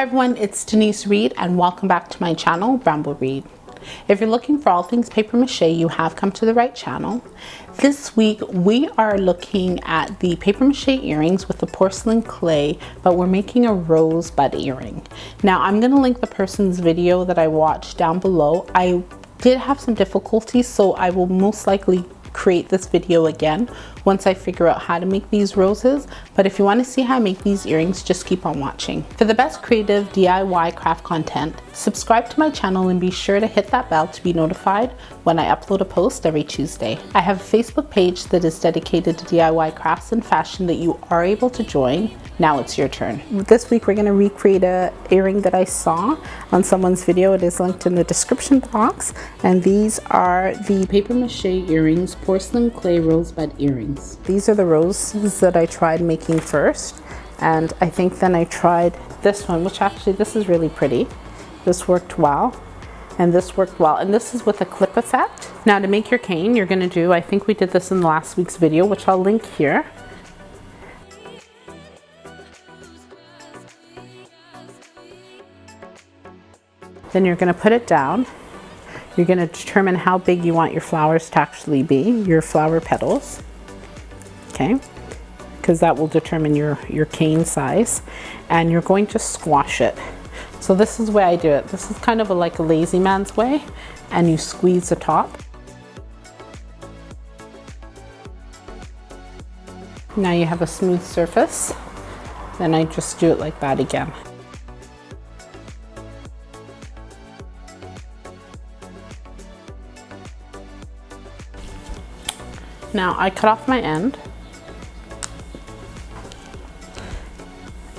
Hi everyone, it's Denise Reed and welcome back to my channel, Bramble Reed. If you're looking for all things paper mache, you have come to the right channel. This week we are looking at the paper mache earrings with the porcelain clay, but we're making a rosebud earring. Now I'm going to link the person's video that I watched down below. I did have some difficulties, so I will most likely create this video again once I figure out how to make these roses. But if you want to see how I make these earrings, just keep on watching. For the best creative DIY craft content, subscribe to my channel and be sure to hit that bell to be notified when I upload a post every Tuesday. I have a Facebook page that is dedicated to DIY crafts and fashion that you are able to join. Now it's your turn. This week we're going to recreate an earring that I saw on someone's video. It is linked in the description box, and these are the paper mache earrings, porcelain clay rosebud earrings. These are the roses that I tried making first, and I think then I tried this one, which actually this is really pretty. This worked well, and this worked well, and this is with a clip effect. Now to make your cane, you're going to do, I think we did this in last week's video, which I'll link here. Then you're going to put it down. You're going to determine how big you want your flowers to actually be, your flower petals, okay? Because that will determine your cane size. And you're going to squash it. So this is the way I do it. This is kind of like a lazy man's way, and you squeeze the top. Now you have a smooth surface. Then I just do it like that again. Now I cut off my end,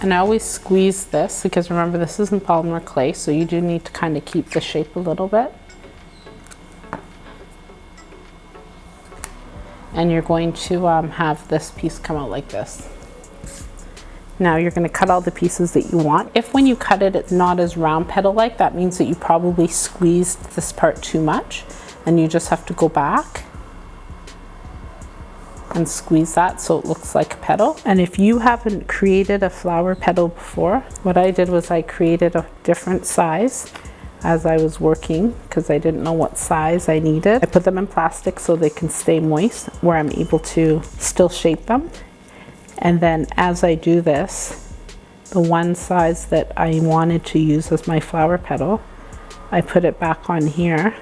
and I always squeeze this because remember this isn't polymer clay, so you do need to kind of keep the shape a little bit. And you're going to have this piece come out like this. Now you're going to cut all the pieces that you want. If when you cut it, it's not as round petal-like, that means that you probably squeezed this part too much, and you just have to go back and squeeze that so it looks like a petal. And if you haven't created a flower petal before, what I did was I created a different size as I was working because I didn't know what size I needed. I put them in plastic so they can stay moist where I'm able to still shape them. And then as I do this, the one size that I wanted to use as my flower petal, I put it back on here.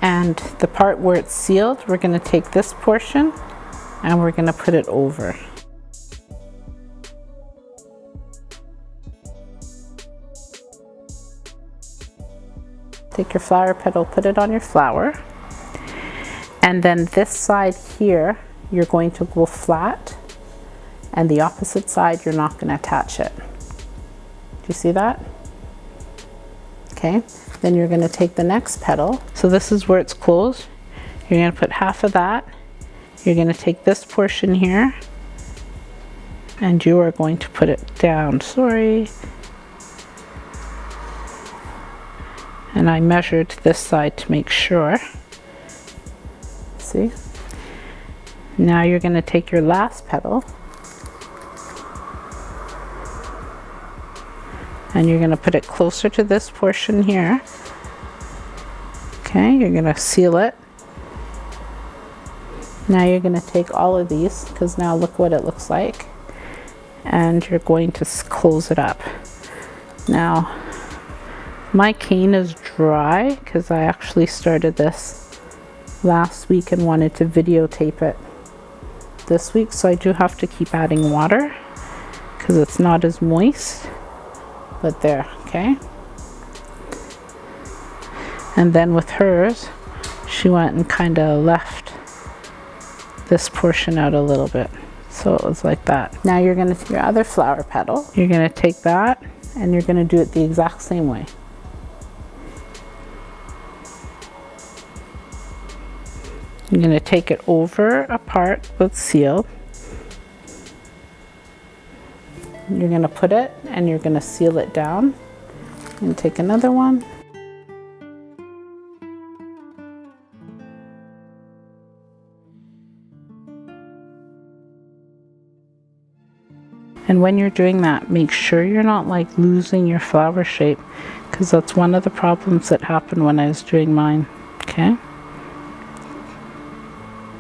And the part where it's sealed, we're going to take this portion and we're going to put it over. Take your flower petal, put it on your flower. And then this side here, you're going to go flat, and the opposite side, you're not going to attach it. Do you see that? Okay. Then you're going to take the next petal. So this is where it's closed. You're going to put half of that. You're going to take this portion here, and you are going to put it down. Sorry. And I measured this side to make sure. See? Now you're going to take your last petal, and you're going to put it closer to this portion here. Okay, you're going to seal it. Now you're going to take all of these, because now look what it looks like, and you're going to close it up. Now my cane is dry because I actually started this last week and wanted to videotape it this week, so I do have to keep adding water because it's not as moist. But there, okay? And then with hers, she went and kind of left this portion out a little bit. So it was like that. Now you're going to, your other flower petal, you're going to take that and you're going to do it the exact same way. You're going to take it over a part that's sealed. You're going to put it and you're going to seal it down. And take another one. And when you're doing that, make sure you're not like losing your flower shape, because that's one of the problems that happened when I was doing mine. Okay?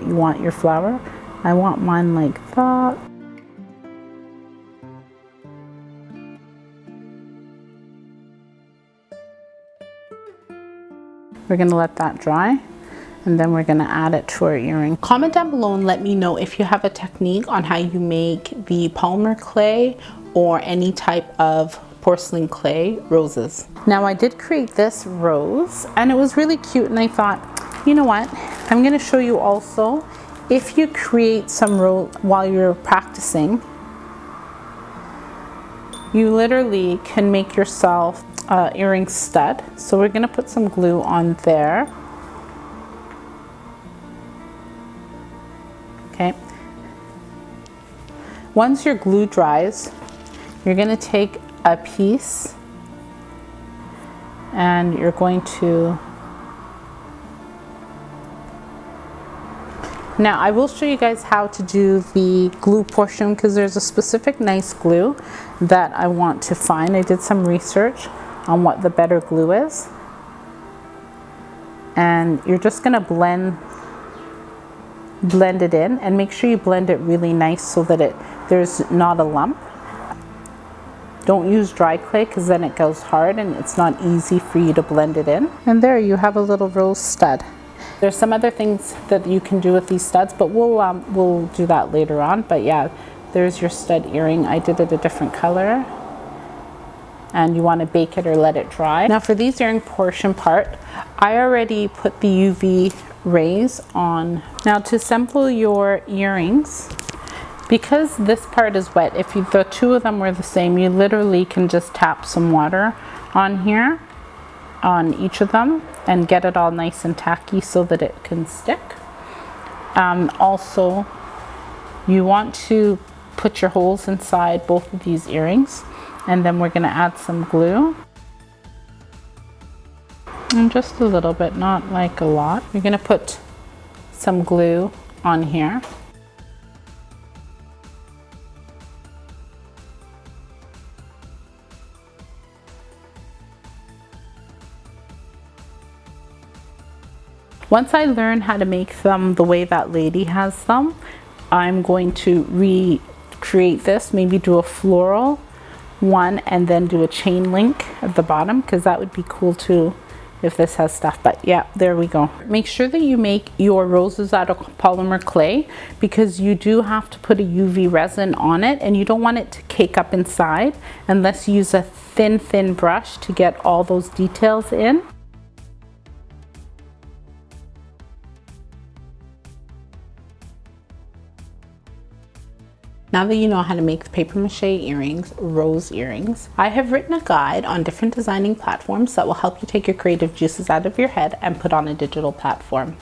You want your flower? I want mine like that. We're going to let that dry, and then we're going to add it to our earring. Comment down below and let me know if you have a technique on how you make the polymer clay or any type of porcelain clay roses. Now I did create this rose and it was really cute, and I thought, you know what, I'm going to show you also, if you create some rose while you're practicing, you literally can make yourself earring stud. So we're going to put some glue on there. Okay. Once your glue dries, you're going to take a piece and you're going to, now I will show you guys how to do the glue portion, because there's a specific nice glue that I want to find. I did some research on what the better glue is, and you're just going to blend it in, and make sure you blend it really nice so that there's not a lump. Don't use dry clay, because then it goes hard and it's not easy for you to blend it in. And there you have a little rose stud. There's some other things that you can do with these studs, but we'll do that later on. But yeah, there's your stud earring. I did it a different color, and you want to bake it or let it dry. Now for these earring portion part, I already put the UV rays on. Now to assemble your earrings, because this part is wet, if the two of them were the same, you literally can just tap some water on here, on each of them, and get it all nice and tacky so that it can stick. Also, you want to put your holes inside both of these earrings, and then we're going to add some glue. And just a little bit, not like a lot. You're going to put some glue on here. Once I learn how to make them the way that lady has them, I'm going to recreate this, maybe do a floral one and then do a chain link at the bottom, because that would be cool too if this has stuff. But yeah, there we go. Make sure that you make your roses out of polymer clay, because you do have to put a UV resin on it, and you don't want it to cake up inside unless you use a thin brush to get all those details in. Now that you know how to make the paper mache earrings, rose earrings, I have written a guide on different designing platforms that will help you take your creative juices out of your head and put on a digital platform.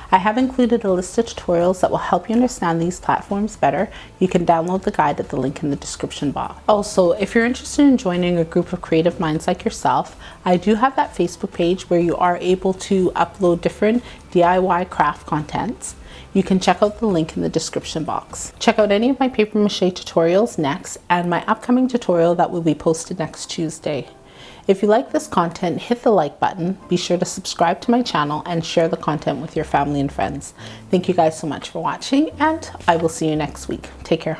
I have included a list of tutorials that will help you understand these platforms better. You can download the guide at the link in the description box. Also, if you're interested in joining a group of creative minds like yourself, I do have that Facebook page where you are able to upload different DIY craft contents. You can check out the link in the description box. Check out any of my paper mache tutorials next, and my upcoming tutorial that will be posted next Tuesday. If you like this content, hit the like button, be sure to subscribe to my channel, and share the content with your family and friends. Thank you guys so much for watching, and I will see you next week. Take care.